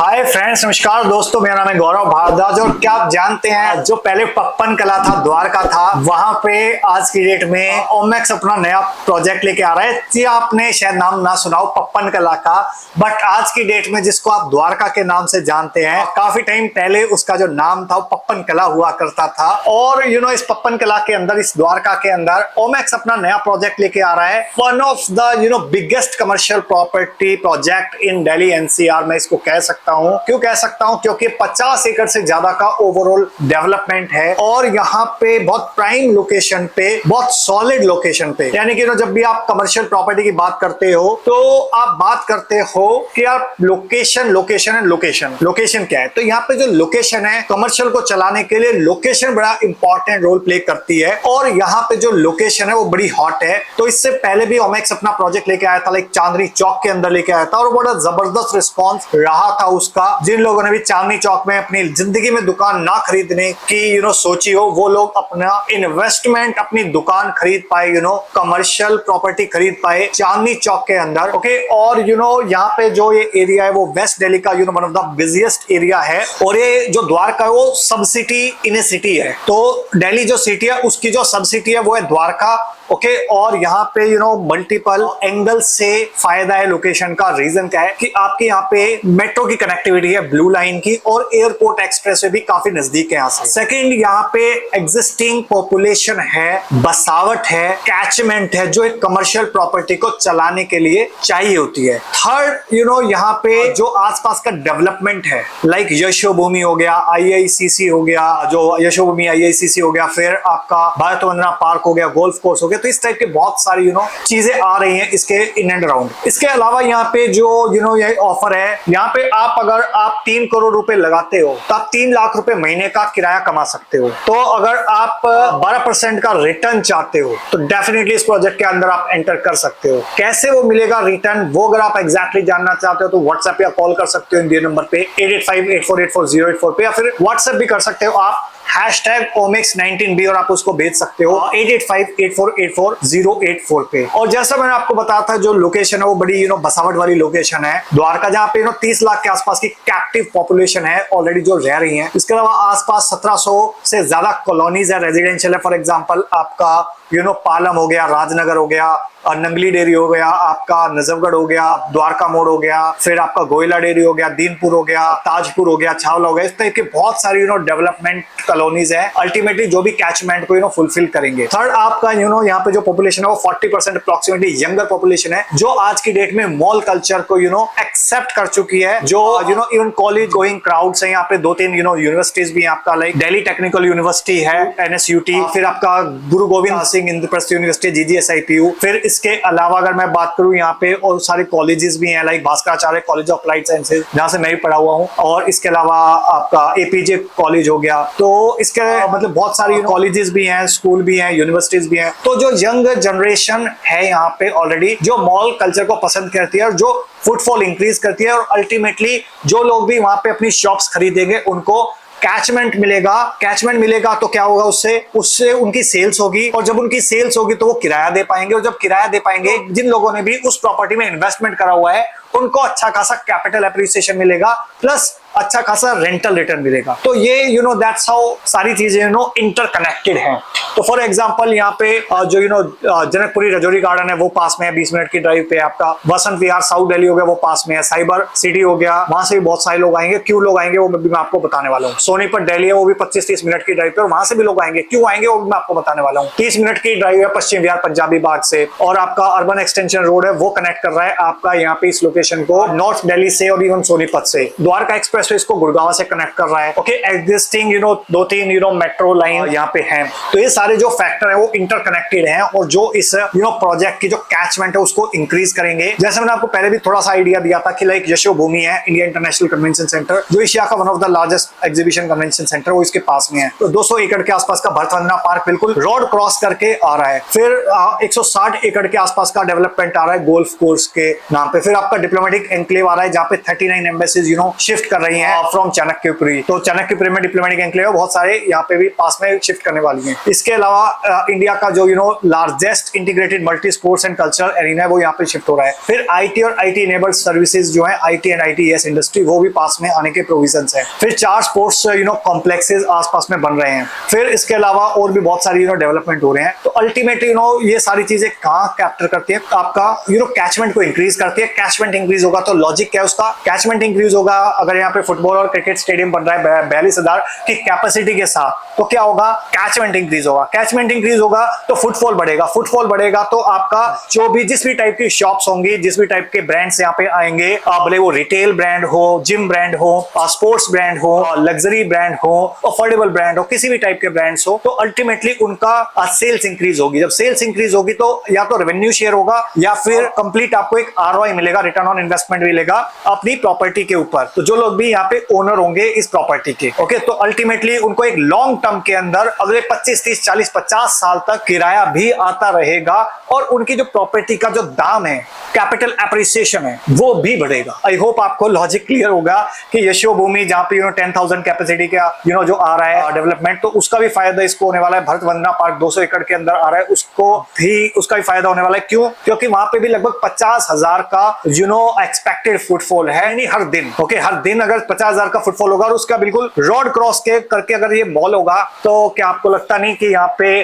Hi friends, नमस्कार दोस्तों, मेरा नाम है गौरव भारद्वाज। और क्या आप जानते हैं, जो पहले पप्पन कला था, द्वारका था, वहां पे आज की डेट में ओमेक्स अपना नया प्रोजेक्ट लेके आ रहा है। जी, आपने शायद नाम ना सुना हो पप्पन कला का, बट आज की डेट में जिसको आप द्वारका के नाम से जानते हैं, काफी टाइम पहले उसका जो नाम था वो पप्पन कला हुआ करता था। और इस पप्पन कला के अंदर, इस द्वारका के अंदर ओमेक्स अपना नया प्रोजेक्ट लेके आ रहा है। One of the biggest commercial property project in Delhi NCR, मैं इसको कह सकता हूं। क्यों कह सकता हूं? क्योंकि 50 एकड़ से ज्यादा का ओवरऑल डेवलपमेंट है और यहाँ पे बहुत प्राइम लोकेशन पे, बहुत सॉलिड लोकेशन पे। यानी कि जब भी आप कमर्शियल प्रॉपर्टी की बात करते हो तो आप बात करते हो कि आप location location and location. Location क्या है? तो यहाँ पे जो लोकेशन है, कमर्शियल को चलाने के लिए लोकेशन बड़ा इंपॉर्टेंट रोल प्ले करती है। और यहाँ पे जो लोकेशन है वो बड़ी हॉट है। तो इससे पहले भी ओमेक्स अपना प्रोजेक्ट लेके आया था, लाइक चांदनी चौक के अंदर लेके आया था, और बड़ा जबरदस्त रिस्पॉन्स रहा था उसका। जिन लोगों ने भी चांदनी चौक में अपनी जिंदगी में दुकान ना खरीदने की सोची हो, वो लोग अपना इन्वेस्टमेंट, अपनी दुकान खरीद पाए, कमर्शियल प्रॉपर्टी खरीद पाए चांदनी चौक के अंदर। ओके, और यहाँ पे जो ये एरिया है वो वेस्ट दिल्ली का one of the busiest area है। और ये जो द्वारका है वो सब सिटी इन ए सिटी है। तो दिल्ली जो सिटी है उसकी जो सब सिटी है वो है द्वारका। ओके, और यहाँ पे मल्टीपल एंगल से फायदा है लोकेशन का। रीजन क्या है कि आपके यहाँ पे मेट्रो की कनेक्टिविटी है, ब्लू लाइन की, और एयरपोर्ट एक्सप्रेस वे भी काफी नजदीक है यहाँ से। सेकंड, यहाँ पे एग्जिस्टिंग पॉपुलेशन है, बसावट है, कैचमेंट है, जो एक कमर्शियल प्रॉपर्टी को चलाने के लिए चाहिए होती है। थर्ड, यहाँ पे जो आसपास का डेवलपमेंट है, लाइक यशोभूमि हो गया, आईआईसीसी हो गया, जो यशोभूमि आईआईसीसी हो गया, फिर आपका भारत वंदना पार्क हो गया, गोल्फ कोर्स हो गया। तो इस टाइप के बहुत सारी चीजें आ रही हैं इसके इन एंड अराउंड। इसके अलावा यहाँ पे जो ये ऑफर है, यहाँ पे अगर आप 3 करोड़ रुपए लगाते हो तो आप 3 लाख रुपए महीने का किराया कमा सकते हो। तो अगर आप 12% का रिटर्न चाहते हो तो डेफिनेटली इस प्रोजेक्ट के अंदर आप एंटर कर सकते हो। कैसे वो मिलेगा रिटर्न, वो अगर आप एग्जैक्टली जानना चाहते हो तो व्हाट्सएप या कॉल कर सकते हो दिए नंबर पे 8858484084 पे, या फिर व्हाट्सएप भी कर सकते हो आप #Omex19B और आप उसको भेज सकते हो 8858484084 पे। और जैसा मैंने आपको बताया था, जो लोकेशन है वो बड़ी बसावट वाली लोकेशन है द्वारका, जहाँ पे 30 लाख के आसपास की कैप्टिव पॉपुलेशन है ऑलरेडी जो रह रही है। इसके अलावा आसपास 1700 से ज्यादा कॉलोनीज है, रेजिडेंशियल है। फॉर एग्जाम्पल आपका पालम हो गया, राजनगर हो गया, नंगली डेयरी हो गया, आपका नजफगढ़ हो गया, द्वारका मोड़ हो गया, फिर आपका गोयला डेयरी हो गया, दीनपुर हो गया, ताजपुर हो गया, छावला हो गया। इस टाइप के बहुत सारी डेवलपमेंट कॉलोनीज है, अल्टीमेटली जो भी कैचमेंट को फुलफिल करेंगे। थर्ड, आपका यहाँ पे जो पॉपुलेशन है वो 40% अप्रोक्सीमेटली यंगर पॉपुलेशन है, जो आज की डेट में मॉल कल्चर को एक्सेप्ट कर चुकी है। जो इवन कॉलेज गोइंग क्राउड्स है, यहाँ पे 2-3 यूनिवर्सिटीज भी है आपका, लाइक दिल्ली टेक्निकल यूनिवर्सिटी है, NSUT, फिर आपका गुरु गोविंद सिंह इंद्रप्रस्थ यूनिवर्सिटी, GGSIPU। फिर इसके अलावा अगर मैं बात करूं, यहाँ पे और सारे कॉलेजेस भी हैं, like Bhaskaracharya college of applied sciences, जहां से मैं भी पढ़ा हुआ हूं, और इसके अलावा आपका APJ कॉलेज हो गया। तो इसके मतलब बहुत सारी कॉलेजेस भी हैं, स्कूल भी हैं, यूनिवर्सिटीज भी हैं। तो जो यंग जनरेशन है यहाँ पे ऑलरेडी, जो मॉल कल्चर को पसंद करती है और जो फुटफॉल इंक्रीज करती है, और अल्टीमेटली जो लोग भी वहां पे अपनी शॉप्स खरीदेंगे उनको कैचमेंट मिलेगा। कैचमेंट मिलेगा तो क्या होगा, उससे उनकी सेल्स होगी, और जब उनकी सेल्स होगी तो वो किराया दे पाएंगे, और जब किराया दे पाएंगे, जिन लोगों ने भी उस प्रॉपर्टी में इन्वेस्टमेंट करा हुआ है उनको अच्छा खासा कैपिटल एप्रिसिएशन मिलेगा, प्लस अच्छा खासा रेंटल रिटर्न मिलेगा। तो ये दैट्स हाउ सारी चीजें इंटरकनेक्टेड हैं। तो फॉर एग्जांपल यहाँ पे जो जनकपुरी रजौरी गार्डन है वो पास में है, 20 मिनट की ड्राइव पे। आपका वसंत विहार साउथ दिल्ली हो गया, वो पास में है। साइबर सिटी हो गया, वहां से भी बहुत सारे लोग आएंगे। क्यों लोग आएंगे वो मैं आपको बताने वाला हूँ। सोनीपत दिल्ली है, वो भी 25-30 मिनट की ड्राइव पे, और वहां से भी लोग आएंगे। क्यों आएंगे वो भी मैं आपको बताने वाला हूँ। 30 मिनट की ड्राइव है पश्चिम विहार पंजाबी बाग से, और आपका अर्बन एक्सटेंशन रोड है वो कनेक्ट कर रहा है आपका यहाँ पे इस लोकेशन को नॉर्थ दिल्ली से, और इवन सोनीपत से। द्वारका एक्सप्रेस इसको गुड़गांव से कनेक्ट कर रहा है। ओके, एग्जिस्टिंग 2-3 मेट्रो लाइन यहाँ पे हैं। तो ये सारे जो फैक्टर है वो इंटरकनेक्टेड हैं, और जो इस प्रोजेक्ट की जो कैचमेंट है उसको इंक्रीज करेंगे। जैसे मैंने आपको पहले भी थोड़ा सा आइडिया दिया था कि लाइक यशोभूमि है, इंडिया इंटरनेशनल कन्वेंशन सेंटर, जो एशिया का one of the largest exhibition convention centre, वो इसके पास में है। तो 200 एकड़ के आसपास का भारत वंदना पार्क बिल्कुल रोड क्रॉस करके आ रहा है। फिर 160 एकड़ के आसपास का डेवलपमेंट आ रहा है गोल्फ कोर्स के नाम पे। फिर आपका डिप्लोमेटिक एनक्लेव आ रहा है, जहाँ पे 39 एम्बेसीज शिफ्ट कर रही रही है फ्रॉम चाणक्यपुरी। तो चाणक्यपुरी में डिप्लोमेटिक एनक्लेव बहुत सारे यहाँ पे भी पास में शिफ्ट करने वाली है। इसके अलावा इंडिया का जो largest integrated multi sports and cultural arena है वो यहाँ पे शिफ्ट हो रहा है। फिर आईटी और आईटी इनेबल्ड सर्विसेज जो है, आईटी एंड आईटीएस इंडस्ट्री, वो भी पास में आने के प्रोविजंस है। फिर 4 स्पोर्ट्स कॉम्प्लेक्सेस आसपास में बन रहे हैं। फिर इसके अलावा और भी बहुत सारी डेवलपमेंट हो रहे हैं। तो अल्टीमेटली ये सारी चीजें कहाँ कैप्चर करती है, आपका कैचमेंट को इंक्रीज करती है। कैचमेंट इंक्रीज होगा तो लॉजिक क्या है उसका, कैचमेंट इंक्रीज होगा। अगर यहाँ पे फुटबॉल और क्रिकेट स्टेडियम बन रहा है 42,000 की कैपेसिटी के साथ, तो क्या होगा, कैचमेंट इंक्रीज होगा। कैचमेंट इंक्रीज होगा तो फुटफॉल बढ़ेगा। फुटफॉल बढ़ेगा तो आपका जो भी जिस भी टाइप की शॉप्स होंगी, जिस भी टाइप के ब्रांड्स यहाँ पे आएंगे, भले वो रिटेल ब्रांड हो, जिम ब्रांड हो, स्पोर्ट्स ब्रांड हो, लग्जरी ब्रांड हो, अफोर्डेबल ब्रांड हो, किसी भी टाइप के ब्रांड्स हो, तो अल्टीमेटली उनका सेल्स इंक्रीज होगी। जब सेल्स इंक्रीज होगी तो या तो रेवेन्यू शेयर होगा या फिर कंप्लीट आपको एक आरओआई मिलेगा, रिटर्न ऑन इन्वेस्टमेंट मिलेगा अपनी प्रॉपर्टी के ऊपर। तो जो लोग भी यहाँ पे ओनर होंगे इस प्रॉपर्टी के, ओके, तो अल्टीमेटली उनको एक लॉन्ग टर्म के अंदर अगले 25, 30, 40, 50 साल तक किराया भी आता रहेगा और उनकी जो प्रॉपर्टी का जो दाम है, कैपिटल एप्रिसिएशन है, वो भी बढ़ेगा। आई होप आपको लॉजिक क्लियर होगा कि यशोभूमि जहाँ पे 10,000 कैपेसिटी का जो आ रहा है डेवलपमेंट, तो उसका भी फायदा इसको होने वाला है। भरत वंदना पार्क 200 एकड़ के अंदर आ रहा है, उसका भी फायदा होने वाला है। क्यों? क्योंकि वहां पे भी लगभग 50,000 का एक्सपेक्टेड फुटफॉल है, यानी हर दिन। ओके, हर दिन अगर 50,000 का फुटफॉल होगा और उसका बिल्कुल रोड क्रॉस करके अगर ये मॉल होगा, तो क्या आपको लगता नहीं कि यहाँ पे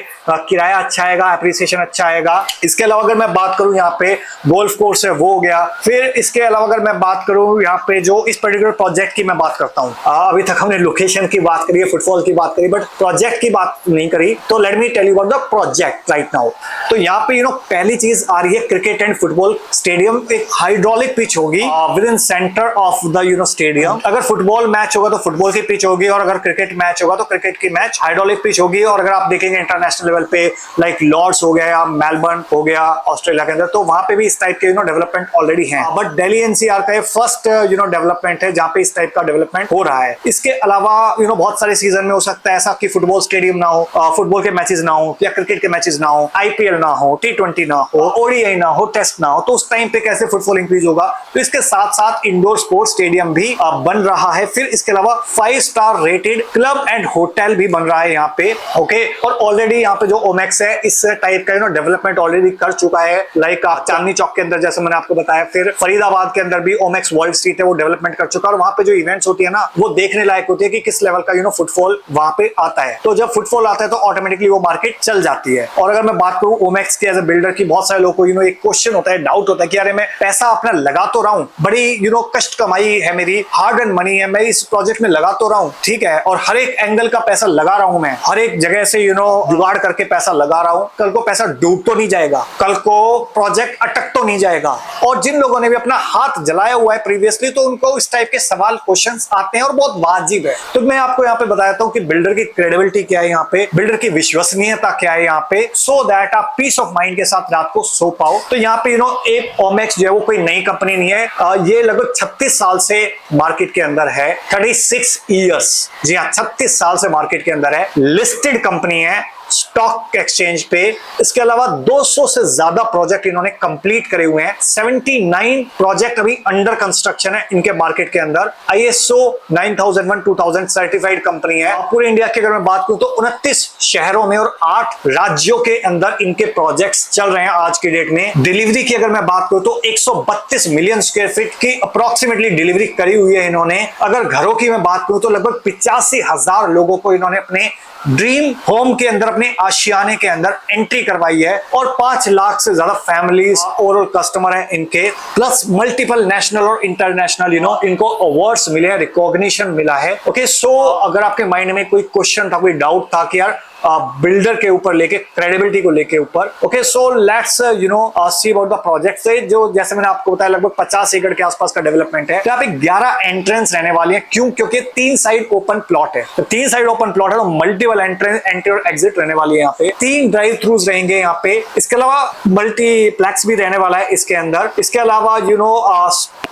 किराया अच्छा आएगा, एप्रिसिएशन अच्छा आएगा। इसके अलावा अगर मैं बात करूं, यहाँ पे गोल्फ कोर्स है वो हो गया। फिर इसके अलावा अगर मैं बात करूं यहाँ पे जो इस पर्टिकुलर प्रोजेक्ट की मैं बात करता हूँ, अभी तक हमने लोकेशन की बात करी है, फुटफॉल की बात करी, बट प्रोजेक्ट की बात नहीं करी। तो let me tell you about the project right now. तो यहाँ पे पहली चीज आ रही है क्रिकेट एंड फुटबॉल स्टेडियम। एक हाइड्रोलिक पिच होगी within centre of the stadium. अगर फुटबॉल मैच होगा तो फुटबॉल की पिच होगी, और अगर क्रिकेट मैच होगा तो क्रिकेट की मैच हाइड्रोलिक पिच होगी। और अगर आप देखेंगे इंटरनेशनल लेवल पे, लाइक लॉर्ड्स हो गया या मेलबर्न हो गया ऑस्ट्रेलिया के अंदर, तो वहां पे भी इस टाइप के डेवलपमेंट ऑलरेडी है। बट दिल्ली एनसीआर का फर्स्ट डेवलपमेंट है जहाँ पे इस टाइप का डेवलपमेंट हो रहा है। इसके अलावा बहुत सारे सीजन में हो सकता है ऐसा कि फुटबॉल स्टेडियम ना हो, फुटबॉल के मैचेस ना हो, या क्रिकेट के मैचेस ना हो, आईपीएल ना हो, T20 ना हो, ओडीआई ना हो, टेस्ट ना हो, तो उस टाइम पे कैसे फुटफॉल इंक्रीज होगा। तो इसके साथ साथ इंडोर स्पोर्ट्स स्टेडियम भी बन रहा है। फिर इसके अलावा 5 star rated club and hotel भी बन रहा है यहाँ पे, ओके। और ऑलरेडी यहाँ पे जो ओमेक्स है इस टाइप का डेवलपमेंट ऑलरेडी कर चुका है, लाइक चांदनी चौक के अंदर जैसे मैंने आपको बताया। फिर फरीदाबाद के अंदर भी ओमेक्स वर्ल्ड स्ट्रीट है, वो डेवलपमेंट कर चुका है। और वहां पे जो इवेंट्स होती है ना, वो देखने लायक होती है कि किस लेवल का फुटफॉल वहां पे आता है। तो जब फुटफॉल आता है तो ऑटोमेटिकली वो मार्केट चल जाती है। और अगर मैं बात करूं ओमेक्स के एज ए बिल्डर की, बहुत सारे लोगों को एक क्वेश्चन होता है, डाउट होता है कि अरे मैं पैसा अपना लगा तो रहा हूं, बड़ी कष्ट कमाई है मेरी, हार्ड एंड मनी है, मैं इस प्रोजेक्ट में लगा तो रहा हूं, ठीक है, और हर एक एंगल का पैसा लगा रहा हूं, मैं हर एक जगह से जुगाड़ करके पैसा लगा रहा हूं, कल को पैसा डूब तो नहीं जाएगा, कल को प्रोजेक्ट अटक तो नहीं जाएगा। और जिन लोगों ने भी अपना हाथ जलाया हुआ है प्रीवियसली, तो उनको इस टाइप के सवाल क्वेश्चंस आते हैं और बहुत वाजिब है। तो मैं आपको यहाँ पे बताता हूँ कि बिल्डर की क्रेडिबिलिटी क्या है, यहाँ पे बिल्डर की विश्वसनीयता क्या है यहाँ पे, सो दैट आप पीस ऑफ माइंड के साथ रात को सो पाओ। तो यहाँ पे एक ओमेक्स जो है वो कोई नई कंपनी नहीं है, ये लगभग 36 साल से मार्केट के अंदर है, 36 ईयर्स, जी हाँ, 36 साल से मार्केट के अंदर है, लिस्टेड कंपनी है स्टॉक एक्सचेंज पे। इसके अलावा 200 से ज्यादा प्रोजेक्ट इन्होंने कंप्लीट करे हुए हैं, 79 प्रोजेक्ट अभी अंडर कंस्ट्रक्शन है इनके मार्केट के अंदर। ISO 9001 2000 सर्टिफाइड कंपनी है। पूरे इंडिया की अगर मैं बात करूं तो 29 शहरों में और 8 राज्यों के अंदर इनके प्रोजेक्ट्स चल रहे हैं आज की डेट में। डिलीवरी की अगर मैं बात करूं तो 132 मिलियन स्क्वायर फीट की अप्रोक्सीमेटली डिलीवरी करी हुई है इन्होंने। अगर घरों की मैं बात करूं तो लगभग 85,000 लोगों को इन्होंने अपने ड्रीम होम के अंदर, अपने आशियाने के अंदर एंट्री करवाई है। और 5 लाख से ज्यादा फैमिलीज ओवरऑल कस्टमर है इनके, प्लस मल्टीपल नेशनल और इंटरनेशनल इनको अवार्ड्स मिले हैं, रिकॉग्निशन मिला है। ओके, सो अगर आपके माइंड में कोई क्वेश्चन था, कोई डाउट था कि यार बिल्डर के ऊपर लेके, क्रेडिबिलिटी को लेके ऊपर, okay, so let's see about the project. से जो जैसे मैंने आपको बताया लगभग 50 एकड़ के आसपास का डेवलपमेंट है। तो यहाँ पे 11 एंट्रेंस रहने वाली है। क्यों? क्योंकि 3 साइड ओपन प्लॉट है, तो 3 साइड ओपन प्लॉट है, तो मल्टीपल एंट्री और एग्जिट रहने वाली है यहाँ पे। 3 ड्राइव थ्रूज रहेंगे यहाँ पे। इसके अलावा मल्टीप्लेक्स भी रहने वाला है इसके अंदर। इसके अलावा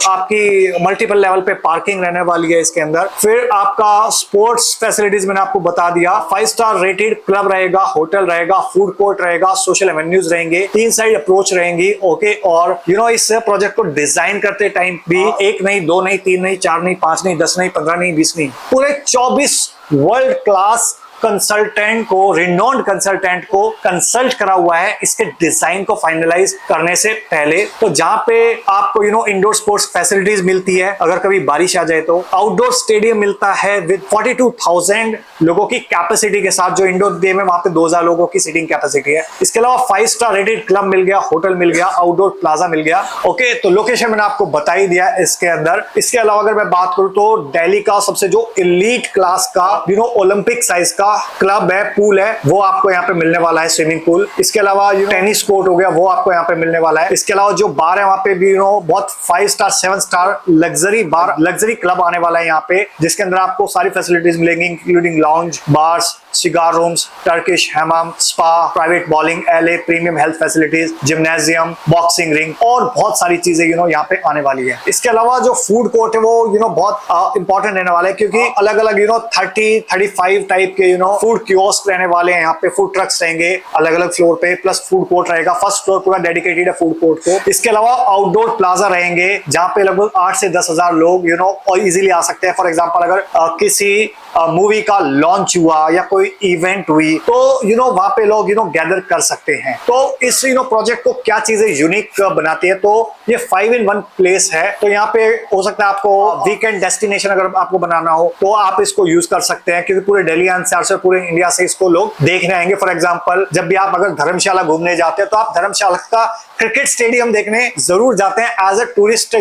आपकी मल्टीपल लेवल पे पार्किंग रहने वाली है इसके अंदर। फिर आपका स्पोर्ट्स फैसिलिटीज मैंने आपको बता दिया, 5 स्टार रेटेड क्लब रहेगा, होटल रहेगा, फूड कोर्ट रहेगा, सोशल एवेन्यूज रहेंगे, 3 साइड अप्रोच रहेंगी। ओके, और इस प्रोजेक्ट को डिजाइन करते टाइम भी 1 नहीं, 2 नहीं, 3 नहीं, 4 नहीं, 5 नहीं, 10 नहीं, 15 नहीं, 20 नहीं, पूरे 24 वर्ल्ड क्लास कंसल्टेंट को, रिनोन्ड कंसल्टेंट को कंसल्ट करा हुआ है इसके डिजाइन को फाइनलाइज करने से पहले। तो जहां पे आपको इंडोर स्पोर्ट्स फैसिलिटीज मिलती है, अगर कभी बारिश आ जाए तो आउटडोर स्टेडियम मिलता है विद 42,000 लोगों की कैपेसिटी के साथ। जो इंडोर गेम है वहां पे 2,000 लोगों की सीटिंग कैपेसिटी है। इसके अलावा 5 स्टार रेटेड क्लब मिल गया, होटल मिल गया, आउटडोर प्लाजा मिल गया। ओके, तो लोकेशन मैंने आपको बता ही दिया इसके अंदर। इसके अलावा अगर मैं बात करूं तो दिल्ली का सबसे जो एलीट क्लास का ओलंपिक साइज का क्लब है, पूल है, वो आपको यहाँ पे मिलने वाला है, स्विमिंग पूल। इसके अलावा टेनिस कोर्ट हो गया, वो आपको यहाँ पे मिलने वाला है। इसके अलावा जो बार है वहाँ पे भी बहुत 5 स्टार 7 स्टार लग्जरी बार, लग्जरी क्लब आने वाला है यहाँ पे, जिसके अंदर आपको सारी फैसिलिटीज मिलेंगी, including lounge, bars, cigar rooms, Turkish hammam, spa, private bowling alley, premium health facilities, gymnasium, boxing ring और बहुत सारी चीजें यहाँ पे आने वाली है। इसके अलावा जो फूड कोर्ट है वो बहुत इंपॉर्टेंट रहने वाला है, क्योंकि अलग अलग 30-35 टाइप के फूड कियोस्क रहने वाले हैं यहाँ पे, फूड ट्रक्स रहेंगे अलग अलग फ्लोर पे, प्लस फूड कोर्ट रहेगा। फर्स्ट फ्लोर पूरा डेडिकेटेड है फूड कोर्ट को। इसके अलावा आउटडोर प्लाजा रहेंगे जहाँ पे लगभग 8 से 10,000 लोग और इजीली आ सकते हैं। फॉर एग्जांपल अगर किसी मूवी का लॉन्च हुआ या कोई इवेंट हुई तो वहां पे लोग गैदर कर सकते हैं। तो इस प्रोजेक्ट को क्या चीजें यूनिक बनाती है, तो ये 5 in 1 प्लेस है। तो यहाँ पे हो सकता है आपको वीकेंड डेस्टिनेशन अगर आपको बनाना हो तो आप इसको यूज कर सकते हैं, क्योंकि पूरे दिल्ली एनसीआर से, पूरे इंडिया से इसको लोग देखने आएंगे। फॉर एग्जांपल जब भी आप अगर धर्मशाला घूमने जाते हैं तो आप धर्मशाला का क्रिकेट स्टेडियम देखने जरूर जाते हैं एज अ टूरिस्ट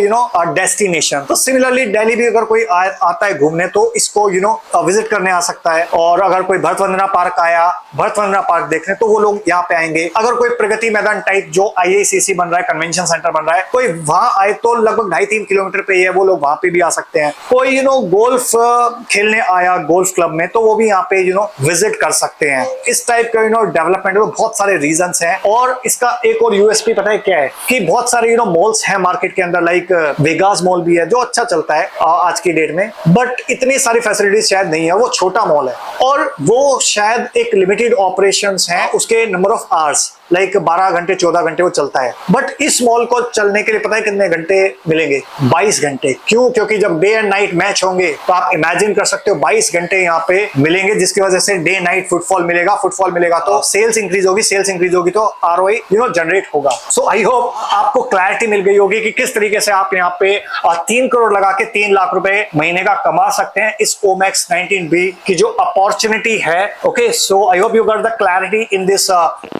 डेस्टिनेशन। तो सिमिलरली दिल्ली भी अगर कोई आता है घूमने तो इसको विजिट करने आ सकता है। और अगर कोई भरत वंदना पार्क आया, भरत वंदना पार्क देखने, तो वो लोग यहाँ पे आएंगे। अगर कोई प्रगति मैदान टाइप जो IICC बन रहा है, कन्वेंशन सेंटर बन रहा है, कोई वहां आए तो लगभग 2.5-3 किलोमीटर पे ही है, वो लोग वहां पे भी आ सकते हैं। कोई गोल्फ खेलने आया गोल्फ क्लब में तो वो भी यहाँ पे विजिट कर सकते हैं। इस टाइप का डेवलपमेंट में बहुत सारे रीजंस हैं। और इसका एक और यूएसपी पता है क्या है, कि बहुत सारे मॉल्स हैं मार्केट के अंदर, लाइक वेगास मॉल भी है जो अच्छा चलता है आज की डेट में, बट इतनी सारी फैसिलिटीज शायद नहीं है। वो छोटा मॉल है और वो शायद एक लिमिटेड ऑपरेशंस हैं, उसके नंबर ऑफ आवर्स लाइक 12 घंटे 14 घंटे वो चलता है। बट इस मॉल को चलने के लिए पता है कितने घंटे मिलेंगे? 22 घंटे। क्यों? क्योंकि जब डे एंड नाइट मैच होंगे तो आप इमेजिन कर सकते हो 22 घंटे यहाँ पे मिलेंगे, जिसकी वजह से डे नाइट फुटफॉल मिलेगा। फुटफॉल मिलेगा तो सेल्स इंक्रीज होगी, सेल्स इंक्रीज होगी तो ROI जनरेट होगा। सो आई होप आपको क्लैरिटी मिल गई होगी कि किस तरीके से आप यहाँ पे 3 करोड़ लगा के 3 लाख रुपए महीने का कमा सकते हैं इस Omax 19B की जो अपॉर्चुनिटी है। Okay, so I hope you got the clarity in this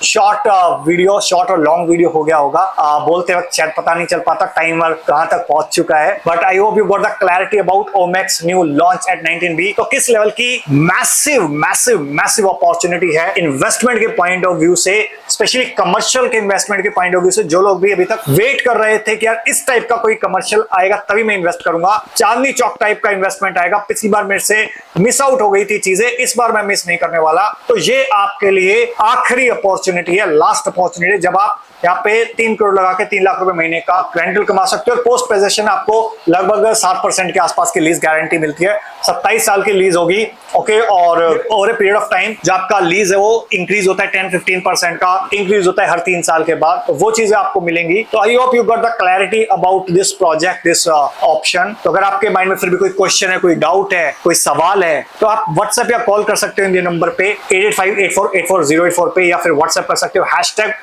short video. Short और लॉन्ग वीडियो हो गया होगा, बोलते वक्त शायद पता नहीं चल पाता टाइमर कहां तक पहुंच चुका है, but I hope you got the clarity about Omax new launch eight 19B। तो किस लेवल की मैसिव मैसिव मैसिव अपॉर्चुनिटी है इन्वेस्टमेंट के पॉइंट ऑफ व्यू से, स्पेशली कमर्शियल के इन्वेस्टमेंट के पॉइंट ऑफ व्यू से। जो लोग भी अभी तक वेट कर रहे थे कि यार इस टाइप का कोई कमर्शियल आएगा तभी मैं इन्वेस्ट करूंगा, चांदनी चौक टाइप का इन्वेस्टमेंट आएगा, पिछली बार मेरे से मिस आउट हो गई थी चीजें, इस बार मैं मिस नहीं करने वाला, तो ये आपके लिए आखिरी अपॉर्चुनिटी है, लास्ट अपॉर्चुनिटी, जब आप यहाँ पे 3 करोड़ लगा के 3 लाख रुपए महीने का रेंटल कमा सकते हो। और पोस्ट पोजेशन आपको लगभग 7% के आसपास की लीज गारंटी मिलती है। 27 साल की लीज होगी। ओके, और over a period of time जो आपका लीज है वो इंक्रीज होता है, 10-15% का इंक्रीज होता है हर 3 साल के बाद, तो वो चीजें आपको मिलेंगी। तो I hope you got the clarity about this project, this option. तो अगर आपके माइंड में फिर भी कोई क्वेश्चन है, कोई डाउट है, कोई सवाल है, तो आप व्हाट्सएप या कॉल कर सकते हो इन नंबर पे 8858484084 पे, या फिर व्हाट्सएप कर सकते हो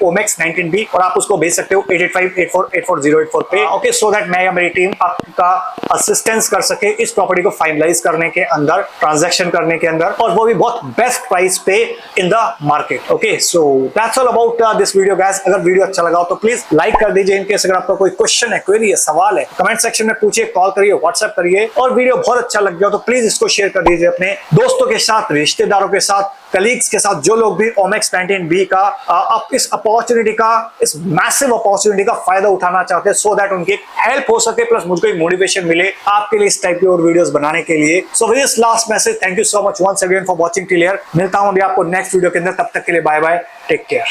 #Omax19B और आप उसको भेज सकते हो 8858484084 पे। ओके, सो दैट मैं या मेरी टीम आपका असिस्टेंस कर सके इस प्रॉपर्टी को फाइनलाइज करने के अंदर, ट्रांजैक्शन करने के अंदर, और वो भी बहुत बेस्ट प्राइस पे in the market. Okay, so that's all about this video guys. अगर वीडियो अच्छा लगा हो तो प्लीज लाइक कर दीजिए। इनकेस अगर आपका कोई क्वेश्चन है, क्वेरी है, सवाल है, कमेंट सेक्शन में पूछिए, कॉल करिए, व्हाट्सएप करिए। और वीडियो बहुत अच्छा लग गया तो प्लीज इसको शेयर कर दीजिए अपने दोस्तों के साथ, रिश्तेदारों के साथ, कलीग्स के साथ, जो लोग भी Omax 19B का अब इस अपॉर्चुनिटी का, इस मैसिव अपॉर्चुनिटी का फायदा उठाना चाहते हैं, सो दैट उनकी हेल्प हो सके, प्लस मुझको एक मोटिवेशन मिले आपके लिए इस टाइप की और वीडियोस बनाने के लिए। So with this last message, thank you so much once again for watching till here. मिलता हूं अभी आपको नेक्स्ट वीडियो के अंदर, तब तक के लिए बाय बाय, टेक केयर।